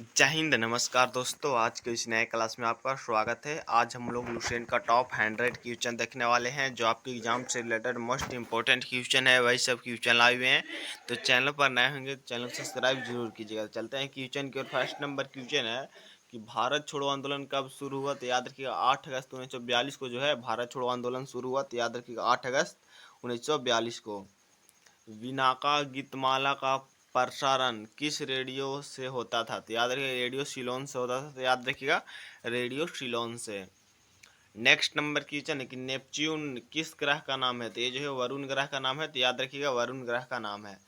जय हिंद। नमस्कार दोस्तों, आज के इस नए क्लास में आपका स्वागत है। आज हम लोग लुसेंट का टॉप 100 क्वेश्चन देखने वाले हैं, जो आपके एग्जाम से रिलेटेड मोस्ट इंपॉर्टेंट क्वेश्चन है। वही सब क्वेश्चन लाए हुए हैं, तो चैनल पर नए होंगे तो चैनल सब्सक्राइब जरूर कीजिएगा। चलते हैं क्वेश्चन की ओर। फर्स्ट नंबर क्वेश्चन है कि भारत छोड़ो आंदोलन कब शुरू हुआ? तो याद रखिएगा 8 अगस्त 1942 को जो है भारत छोड़ो आंदोलन शुरू हुआ। तो याद रखिएगा 8 अगस्त 1942 को। विनाका गीतमाला का प्रसारण किस रेडियो से होता था? तो याद रखिएगा रेडियो सिलोन से होता था। तो याद रखिएगा रेडियो सिलोन से। नेक्स्ट नंबर क्वेश्चन है कि नेपच्यून किस ग्रह का नाम है? तो ये जो है वरुण ग्रह का नाम है। तो याद रखिएगा वरुण ग्रह का नाम है।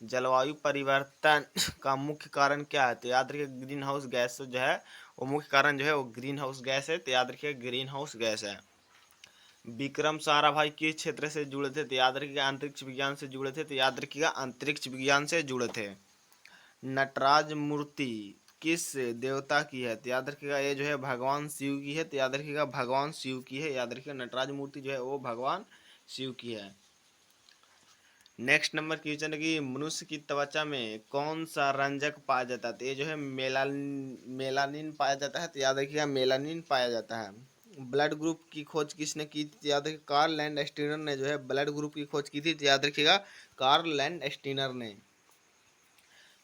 जलवायु परिवर्तन का मुख्य कारण क्या है? तो याद रखिएगा ग्रीन हाउस गैस जो है वो मुख्य कारण जो है वो ग्रीन हाउस गैस है। तो याद रखिएगा ग्रीन हाउस गैस है। विक्रम साराभाई किस क्षेत्र से जुड़े थे? तो याद रखिएगा अंतरिक्ष विज्ञान से जुड़े थे। तो याद रखिएगा अंतरिक्ष विज्ञान से जुड़े थे। नटराज मूर्ति किस देवता की है? तो याद रखिएगा ये जो है भगवान शिव की है। तो याद रखिएगा भगवान शिव की है। याद रखिएगा नटराज मूर्ति जो है वो भगवान शिव की है। नेक्स्ट नंबर क्वेश्चन है कि मनुष्य की त्वचा में कौन सा रंजक पाया जाता है? तो ये जो है मेलानिन पाया जाता है। तो याद रखिएगा मेलानिन पाया जाता है। ब्लड ग्रुप की खोज किसने की थी? तो याद रखिएगा कार्ल लैंड स्टीनर ने जो है ब्लड ग्रुप की खोज की थी। तो याद रखिएगा कार्ल लैंड स्टीनर ने।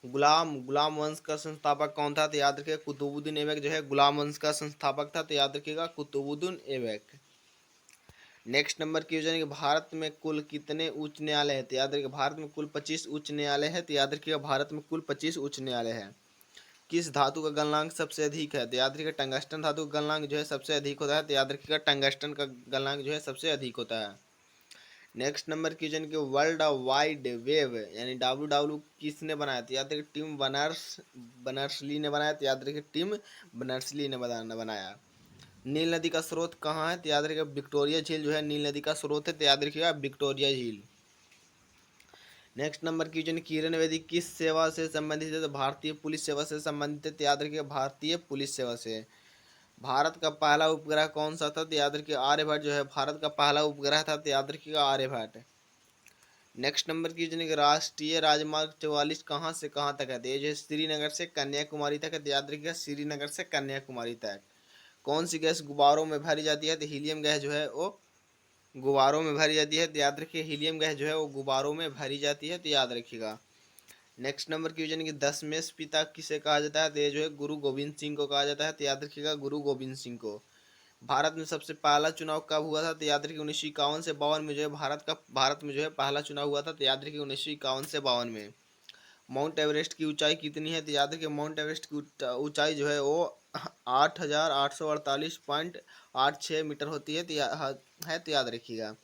गुलाम वंश का संस्थापक कौन था? तो याद रखिएगा कुतुबुद्दीन ऐबक जो है गुलाम वंश का संस्थापक था। तो याद रखिएगा Qutbuddin Aibak. Next number question है कि भारत में कुल कितने उच्च न्यायालय हैं? तो याद रखिएगा भारत में कुल 25 उच्च न्यायालय है। तो याद रखिएगा भारत में कुल 25 उच्च न्यायालय है। किस धातु का गलनांक सबसे अधिक है? तो याद रखिएगा टंगस्टन धातु का गलनांक जो है सबसे अधिक होता है। तो याद रखिएगा टंगस्टन का गलनांक जो है सबसे अधिक होता है। नेक्स्ट नंबर क्वेश्चन के वर्ल्ड वाइड वेब यानी डब्ल्यू किसने बनाया? तो याद रखिए टिम बर्नर्स-ली ने बनाया। तो याद रखिए टिम बर्नर्स-ली ने बनाया। नील नदी का स्रोत कहाँ है? तो याद रखिएगा विक्टोरिया झील जो है नील नदी का स्रोत है। तो याद रखिएगा विक्टोरिया झील। Next number question Kiran Bedi किस सेवा से संबंधित है? तो भारतीय पुलिस सेवा से संबंधित है। तो याद रखिएगा भारतीय पुलिस सेवा से। भारत का पहला उपग्रह कौन सा था? तो याद रखिए आर्यभट्ट जो है भारत का पहला उपग्रह था। तो याद रखिएगा आर्यभट्ट। नेक्स्ट नंबर क्वेश्चन है कि राष्ट्रीय राजमार्ग 44 कहाँ से कहाँ तक है? तो ये जो है श्रीनगर से कन्याकुमारी तक है। तो याद रखिएगा श्रीनगर से कन्याकुमारी तक। कौन सी गैस गुब्बारों में भरी जाती है? तो हीलियम गैस जो है वो गुब्बारों में भरी जाती है। तो याद रखिए हीलियम गैस जो है वो गुब्बारों में भरी जाती है। तो याद रखिएगा। नेक्स्ट नंबर क्वेश्चन है कि दशमेश पिता किसे कहा जाता है? तो ये जो है गुरु गोविंद सिंह को कहा जाता है। तो याद रखिएगा गुरु गोविंद सिंह को। भारत में सबसे पहला चुनाव कब हुआ था? तो याद रखिए 1951 से 52 में जो है भारत में जो है पहला चुनाव हुआ था। तो याद रखिए 1951 से 52 में। माउंट एवरेस्ट की ऊंचाई कितनी है? तो याद रखिए माउंट एवरेस्ट की ऊंचाई जो है वो 8,848.86 मीटर होती है। तो याद रखिएगा।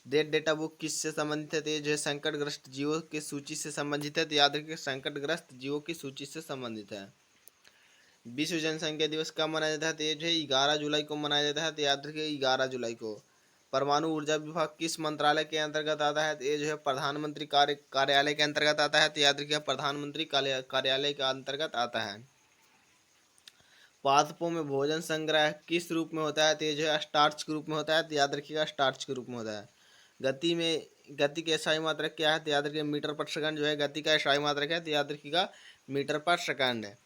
रेड डेटा बुक किससे संबंधित है? तो ये जो है संकटग्रस्त जीवों की सूची से संबंधित है। तो याद रखिए संकटग्रस्त जीवों की सूची से संबंधित है। विश्व जनसंख्या दिवस कब मनाया जाता है? तो ये जो है 11 जुलाई को मनाया जाता है। तो याद रखिए 11 जुलाई को। परमाणु ऊर्जा विभाग किस मंत्रालय के अंतर्गत आता है? तो ये जो है प्रधानमंत्री कार्यालय के अंतर्गत आता है। तो याद रखिए प्रधानमंत्री कार्यालय के अंतर्गत आता है। पादपों में भोजन संग्रह किस रूप में होता है? तो ये जो है स्टार्च के रूप में होता है। तो याद रखिएगा स्टार्च के रूप में होता है। गति की SI मात्रक क्या है? तो याद रखिए मीटर पर सेकंड जो है गति का SI मात्रक है। तो याद रखिएगा मीटर पर सेकंड है।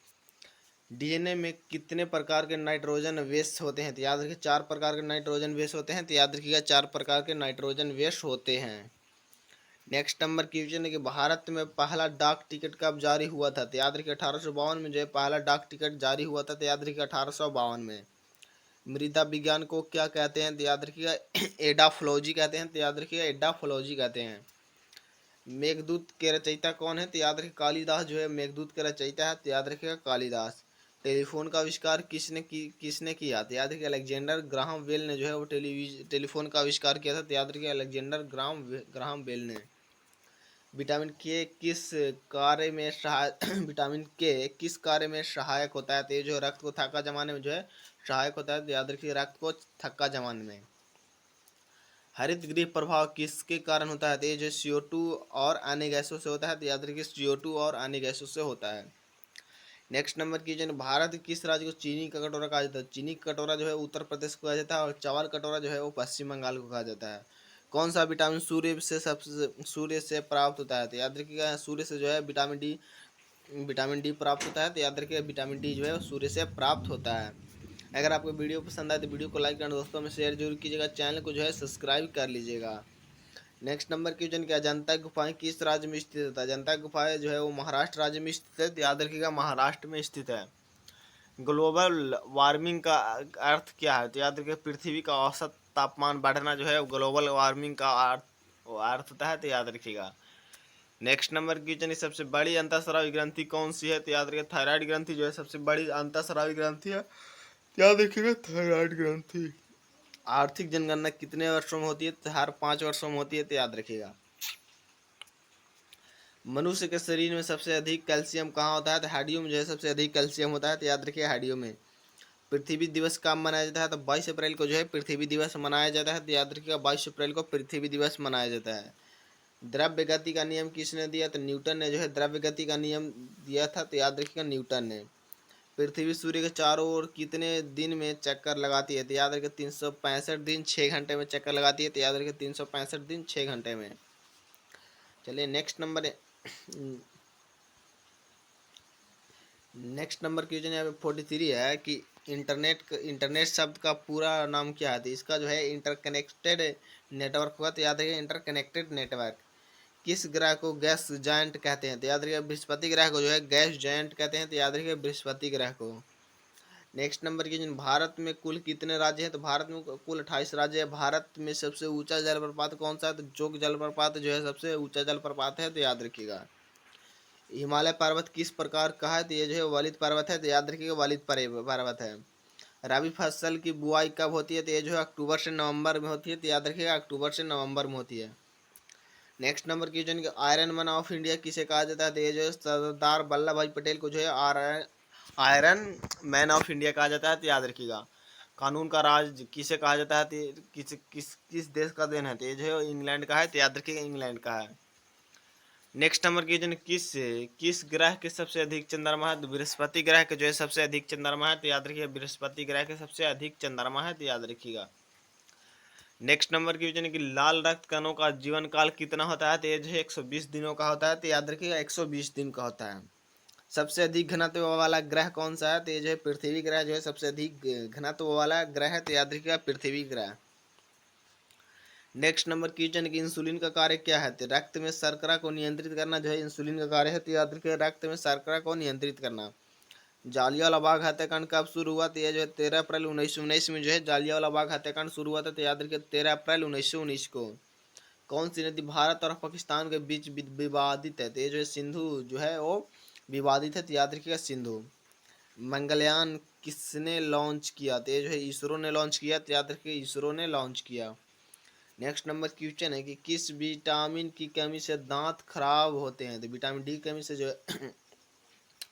DNA में कितने प्रकार के नाइट्रोजन बेस होते हैं? तो याद रखिए 4 प्रकार के नाइट्रोजन बेस होते हैं। तो याद रखिएगा 4 प्रकार के नाइट्रोजन बेस होते हैं। नेक्स्ट नंबर क्वेश्चन है कि भारत में पहला डाक टिकट कब जारी हुआ था? तो याद रखिए 1852 में जो है पहला डाक टिकट जारी हुआ था। तो याद रखिए 1852 में। मृदा विज्ञान को क्या कहते हैं? तो याद रखिएगा एडाफोलॉजी कहते हैं। तो याद रखिएगा एडाफोलॉजी कहते हैं। मेघदूत के रचयिता कौन है? तो याद रखिए कालिदास जो है मेघदूत के रचयिता है। तो याद रखिएगा कालिदास। टेलीफोन का आविष्कार किसने किया? तो याद रखिए अलेक्जेंडर ग्राहम बेल ने जो है वो टेलीफोन का आविष्कार किया था। तो याद रखिए अलेक्जेंडर ग्राहम बेल ने। विटामिन के किस कार्य में सहाय विटामिन के किस कार्य में सहायक होता है? तो ये जो रक्त को थक्का जमाने में जो है सहायक होता है। तो याद रखिए रक्त को थक्का जमाने में। हरित गृह प्रभाव किसके कारण होता है? तो ये जो CO2 और अन्य गैसों से होता है। तो याद रखिए CO2 और अन्य गैसों से होता है। नेक्स्ट नंबर कीजिए भारत किस राज्य को चीनी का कटोरा कहा जाता है? चीनी का कटोरा जो है उत्तर प्रदेश को कहा जाता है और चावल कटोरा जो है वो पश्चिम बंगाल को कहा जाता है। कौन सा विटामिन सूर्य से प्राप्त होता है? तो याद रखिएगा सूर्य से जो है विटामिन डी विटामिन डी प्राप्त होता है, तो याद रखिए विटामिन डी जो है वो सूर्य से प्राप्त होता है। अगर आपको वीडियो पसंद आए तो वीडियो को लाइक करना, दोस्तों में शेयर जरूर कीजिएगा, चैनल को जो है सब्सक्राइब कर लीजिएगा। नेक्स्ट नंबर क्वेश्चन क्या, अजंता गुफाएं किस राज्य में स्थित है? अजंता गुफाएं जो है वो महाराष्ट्र राज्य में स्थित है, तो याद रखिएगा महाराष्ट्र में स्थित है। ग्लोबल वार्मिंग का अर्थ क्या है? तो याद रखिए पृथ्वी का औसत तापमान बढ़ना जो है ग्लोबल वार्मिंग का अर्थ होता है, तो याद रखिएगा। नेक्स्ट नंबर क्वेश्चन, सबसे बड़ी अंतःस्रावी ग्रंथि कौन सी है? तो याद रखिए थायराइड ग्रंथि जो है सबसे बड़ी अंतःस्रावी ग्रंथि है, याद रखिएगा थायराइड ग्रंथि। आर्थिक जनगणना कितने वर्षों में होती है? तो हर 5 वर्षों में होती है, तो याद रखिएगा। मनुष्य के शरीर में सबसे अधिक कैल्शियम कहाँ होता है? तो हड्डियों में जो है सबसे अधिक कैल्शियम होता है, तो याद रखिए हड्डियों में। पृथ्वी दिवस कब मनाया जाता है? तो 22 अप्रैल को जो है पृथ्वी दिवस मनाया जाता है, तो याद रखिएगा 22 अप्रैल को पृथ्वी दिवस मनाया जाता है। द्रव्य गति का नियम किसने दिया? तो न्यूटन ने जो है द्रव्य गति का नियम दिया था, तो याद रखिएगा न्यूटन ने। पृथ्वी सूर्य के चारों ओर कितने दिन में चक्कर लगाती है? तो याद रखिए 365 दिन 6 घंटे में चक्कर लगाती है, तो याद रखिए 365 दिन 6 घंटे में। चलिए नेक्स्ट नंबर क्वेश्चन यहाँ पे 43 है कि इंटरनेट शब्द का पूरा नाम क्या है? तो इसका जो है इंटरकनेक्टेड नेटवर्क हुआ, तो याद रखिए इंटरकनेक्टेड नेटवर्क। किस ग्रह को गैस जायंट कहते हैं? तो याद रखिए बृहस्पति ग्रह को जो है गैस जायंट कहते हैं, तो याद रखिए बृहस्पति ग्रह को। नेक्स्ट नंबर क्वेश्चन, भारत में कुल कितने राज्य हैं? तो भारत में कुल 28 राज्य है। भारत में सबसे ऊंचा जलप्रपात कौन सा है? तो जोग जलप्रपात जो है सबसे ऊंचा जलप्रपात है, तो याद रखिएगा। हिमालय पर्वत किस प्रकार का है? तो ये जो है वलित पर्वत है, तो याद रखिएगा वलित पर्वत है। रबी फसल की बुआई कब होती है? तो ये जो है अक्टूबर से नवंबर में होती है, तो याद रखिएगा अक्टूबर से नवंबर में होती है। Next number question, iron man of India किसे कहा जाता है? तो ये जो है सरदार वल्लभ भाई पटेल को जो है आयरन मैन ऑफ इंडिया कहा जाता है, तो याद रखिएगा। कानून का राज किसे कहा जाता है? तो किस देश का देन है? तो ये जो है इंग्लैंड का है, तो याद रखिएगा इंग्लैंड का है। नेक्स्ट नंबर क्वेश्चन, किस ग्रह के सबसे अधिक चंद्रमा है? तो बृहस्पति ग्रह के जो है सबसे अधिक चंद्रमा है, तो याद रखिए बृहस्पति ग्रह के सबसे अधिक चंद्रमा है, तो याद रखिएगा। नेक्स्ट नंबर क्वेश्चन कि लाल रक्त कणों का जीवन काल कितना होता है? तो ये जो है 120 दिनों का होता है, तो याद रखिएगा 120 दिन का होता है। सबसे अधिक घनत्व वाला ग्रह कौन सा है? तो ये जो है पृथ्वी ग्रह जो है सबसे अधिक घनत्व वाला ग्रह है, तो याद रखिएगा पृथ्वी ग्रह। नेक्स्ट नंबर क्वेश्चन कि इंसुलिन का कार्य क्या है? तो रक्त में शर्करा को नियंत्रित करना जो है इंसुलिन का कार्य है, तो याद रखिए रक्त में शर्करा को नियंत्रित करना। जालियांवाला बाग हत्याकांड कब शुरू हुआ? तो ये जो है 13 अप्रैल 1919 में जो है जालियांवाला बाग हत्याकांड शुरू हुआ था, तो याद रखिए 13 अप्रैल 1919 को। कौन सी नदी भारत और पाकिस्तान के बीच विवादित है? तो ये जो है सिंधु जो है वो विवादित है, तो याद रखिएगा सिंधु। मंगलयान किसने लॉन्च किया? तो ये जो है इसरो ने लॉन्च किया, तो याद रखिए इसरो ने लॉन्च किया। नेक्स्ट नंबर क्वेश्चन है कि किस विटामिन की कमी से दांत खराब होते हैं? तो विटामिन डी की कमी से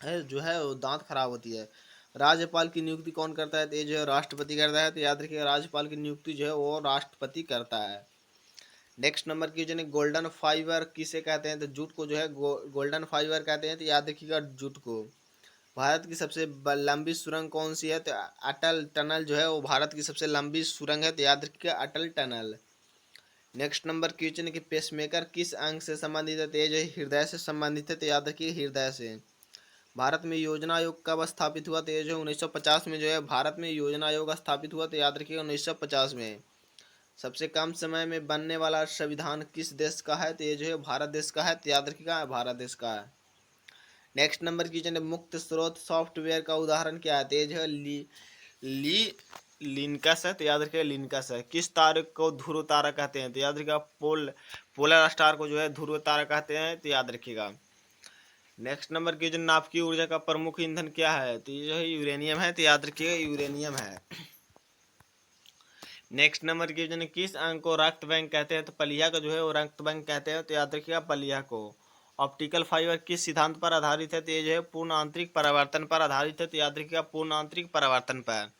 जो है वो दांत खराब होती है। राज्यपाल की नियुक्ति कौन करता है? तो ये जो है राष्ट्रपति करता है, तो याद रखिएगा राज्यपाल की नियुक्ति जो है वो राष्ट्रपति करता है। नेक्स्ट नंबर क्वेश्चन है गोल्डन फाइबर किसे कहते हैं? तो जूट को जो है गोल्डन फाइबर कहते हैं, तो याद रखिएगा जूट को। भारत की सबसे लंबी सुरंग कौन सी है? तो अटल टनल जो है वो भारत की सबसे लंबी सुरंग है, तो याद रखिएगा अटल टनल। नेक्स्ट नंबर क्वेश्चन है कि पेसमेकर किस अंग से संबंधित है? तो ये जो है हृदय से संबंधित है, तो याद रखिए हृदय से। भारत में योजना आयोग कब स्थापित हुआ? तो ये जो 1950 में जो है भारत में योजना आयोग स्थापित हुआ, तो याद रखिएगा 1950 में। सबसे कम समय में बनने वाला संविधान किस देश का है? तो ये जो है भारत देश का है, तो याद रखिएगा भारत देश का है। नेक्स्ट नंबर क्वेश्चन है मुक्त स्रोत सॉफ्टवेयर का उदाहरण क्या है? तो ये जो है ली लिनकस है, तो याद रखिएगा लिनकस है। किस तारे को ध्रुव तारा कहते हैं? तो याद रखिएगा पोलर स्टार को जो है ध्रुव तारा कहते हैं, तो याद रखिएगा। नेक्स्ट नंबर क्वेश्चन नाभिकीय ऊर्जा का प्रमुख ईंधन क्या है? तो ये जो है यूरेनियम है, तो याद रखिएगा यूरेनियम है। नेक्स्ट नंबर क्वेश्चन किस अंग को रक्त बैंक कहते हैं? तो पलिया को जो है वो रक्त बैंक कहते हैं, तो याद रखिएगा पलिया को। ऑप्टिकल फाइबर किस सिद्धांत पर आधारित है? तो ये जो है पूर्ण आंतरिक परावर्तन पर आधारित है, तो याद रखिएगा पूर्ण आंतरिक परावर्तन पर।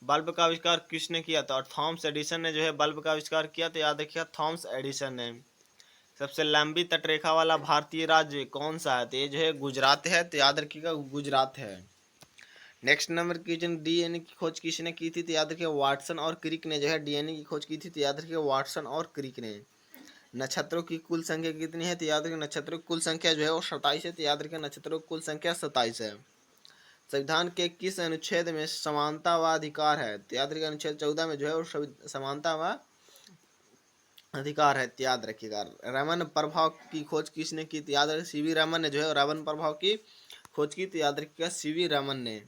बल्ब का आविष्कार किसने किया था? और थॉमस एडिसन ने जो है बल्ब का आविष्कार किया, तो याद रखिएगा थॉमस एडिसन ने। सबसे लंबी तटरेखा वाला भारतीय राज्य कौन सा है? तो ये जो है गुजरात है, तो याद रखिएगा गुजरात है। नेक्स्ट नंबर क्वेश्चन डीएनए की खोज किसने की थी? तो याद रखिए वाटसन और क्रिक ने जो है डीएनए की खोज की थी, तो याद रखिए वाटसन और क्रिक ने। नक्षत्रों की कुल संख्या कितनी है? तो याद रखिए नक्षत्रों की कुल संख्या जो है वो 27 है। तो याद रखिए नक्षत्रों की कुल संख्या 27 है। संविधान के किस अनुच्छेद में समानता व अधिकार है? तो याद रखिए अनुच्छेद 14 में जो है वो समानता व अधिकार है। याद रखिएगा। रमन प्रभाव की खोज किसने की? तो याद रखिए सीवी रमन ने जो है रमन प्रभाव की खोज की। तो याद रखिएगा सीवी रमन ने।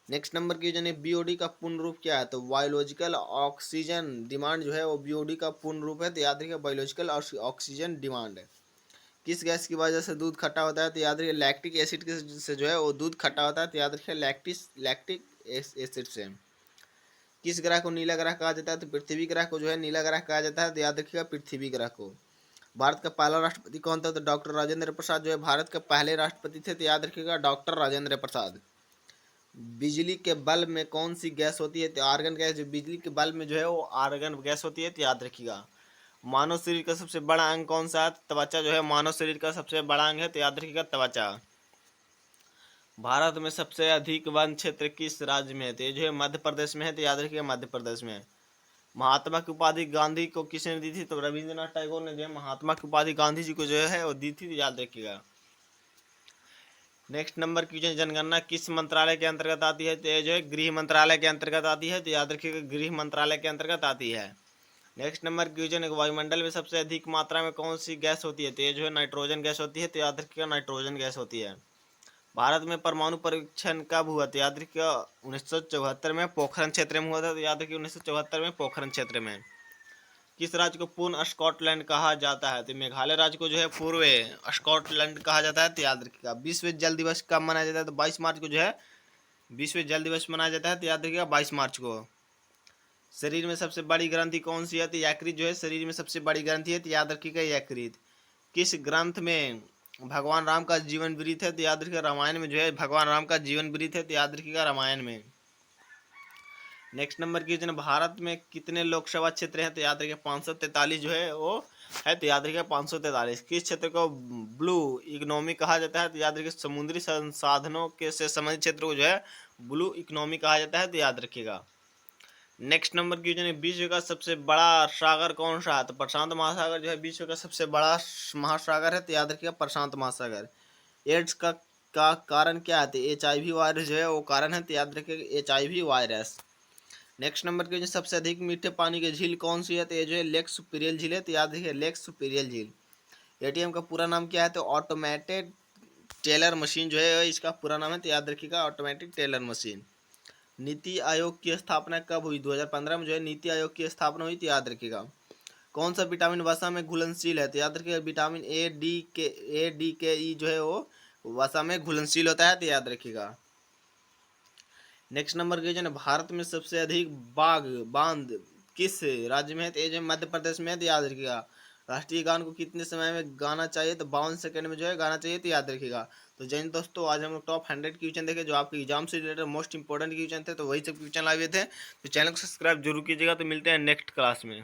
नेक्स्ट नंबर की जो है बीओडी का पूर्ण रूप क्या है? तो बायोलॉजिकल ऑक्सीजन डिमांड जो है वो बीओडी का पूर्ण रूप है। तो याद रखिए बायोलॉजिकल ऑक्सीजन डिमांड है। किस गैस की वजह से दूध खट्टा होता है? तो याद रखिए लैक्टिक एसिड से जो है वो दूध खट्टा होता है। तो याद रखिए लैक्टिक एसिड से। किस ग्रह को नीला ग्रह कहा जाता है? तो पृथ्वी ग्रह को जो है नीला ग्रह कहा जाता है। तो याद रखिएगा पृथ्वी ग्रह को। भारत का पहला राष्ट्रपति कौन था? तो डॉक्टर राजेंद्र प्रसाद जो है भारत के पहले राष्ट्रपति थे। तो याद रखिएगा डॉक्टर राजेंद्र प्रसाद। बिजली के बल्ब में कौन सी गैस होती है? तो आर्गन गैस। जो बिजली के बल्ब में जो है वो आर्गन गैस होती है। तो याद रखिएगा। मानव शरीर का सबसे बड़ा अंग कौन सा है? त्वचा जो है मानव शरीर का सबसे बड़ा अंग है। तो याद रखिएगा त्वचा। भारत में सबसे अधिक वन क्षेत्र किस राज्य में है? तो ये जो है मध्य प्रदेश में है। तो याद रखिएगा मध्य प्रदेश में है। महात्मा की उपाधि गांधी को किसने दी थी? तो रविंद्रनाथ टैगोर ने जो है महात्मा की उपाधि गांधी जी को जो है वो दी थी। तो याद रखिएगा। नेक्स्ट नंबर क्वेश्चन, जनगणना किस मंत्रालय के अंतर्गत आती है? तो ये जो है गृह मंत्रालय के अंतर्गत आती है। तो याद रखिएगा गृह मंत्रालय के अंतर्गत आती है। नेक्स्ट नंबर क्वेश्चन, वायुमंडल में सबसे अधिक मात्रा में कौन सी गैस होती है? तो ये जो है नाइट्रोजन गैस होती है। तो याद रखिएगा नाइट्रोजन गैस होती है। भारत में परमाणु परीक्षण कब हुआ? तो याद रखिएगा 1974 में पोखरण क्षेत्र में हुआ था। तो याद रखिए 1974 में पोखरण क्षेत्र में। किस राज्य को पूर्व स्कॉटलैंड कहा जाता है? तो मेघालय राज्य को जो है पूर्व स्कॉटलैंड कहा जाता है। तो याद रखिएगा। विश्व जल दिवस कब मनाया जाता है? तो 22 मार्च को जो है विश्व जल दिवस मनाया जाता है। तो याद रखिएगा 22 मार्च को। शरीर में सबसे बड़ी ग्रंथि कौन सी है? तो यकृत जो है शरीर में सबसे बड़ी ग्रंथि है। तो याद रखिएगा यकृत। किस ग्रंथ में भगवान राम का जीवन वृत्त है? तो याद रखिएगा रामायण में जो है भगवान राम का जीवन वृत्त है। तो याद रखिएगा रामायण में। नेक्स्ट नंबर की जो भारत में कितने लोकसभा क्षेत्र हैं? तो याद रखिए 543 जो है वो है। तो याद रखिए 543। किस क्षेत्र को ब्लू इकोनॉमी कहा जाता है? तो याद रखिए समुद्री संसाधनों के से संबंधित क्षेत्र को जो है ब्लू इकोनॉमी कहा जाता है। तो याद रखिएगा। नेक्स्ट नंबर की जो है विश्व का सबसे बड़ा सागर कौन सा है? तो प्रशांत महासागर जो है विश्व का सबसे बड़ा महासागर है। तो याद रखिएगा प्रशांत महासागर। एड्स का कारण क्या है? तो HIV वायरस जो है वो कारण है। तो याद रखिएगा HIV वायरस। नेक्स्ट नंबर के जो सबसे अधिक मीठे पानी की झील कौन सी है? तो ये जो है लेक सुपीरियल झील है। तो याद रखिए लेक सुपीरियल झील। ATM का पूरा नाम क्या है? तो ऑटोमेटेड टेलर मशीन जो है इसका पूरा नाम है। तो याद रखिएगा automatic teller machine. NITI Aayog की स्थापना कब हुई? 2015 में जो है नीति आयोग की स्थापना हुई। तो याद रखिएगा। कौन सा विटामिन वसा में घुलनशील है? तो याद रखिएगा vitamin A D K E जो है वो वसा में घुलनशील होता है। तो याद रखिएगा। नेक्स्ट नंबर क्वेश्चन है, भारत में सबसे अधिक बांध किस राज्य में है? तो ये जो मध्य प्रदेश में है। तो याद रखिएगा। राष्ट्रीय गान को कितने समय में गाना चाहिए? तो 52 सेकंड में जो है गाना चाहिए। तो याद रखिएगा। तो जैन दोस्तों आज हम लोग टॉप 100 क्वेश्चन देखे जो आपके एग्जाम से रिलेटेड मोस्ट इंपॉर्टेंट क्वेश्चन थे। तो वही सब क्वेश्चन लाए हुए थे। तो चैनल को सब्सक्राइब जरूर कीजिएगा। तो मिलते हैं नेक्स्ट क्लास में।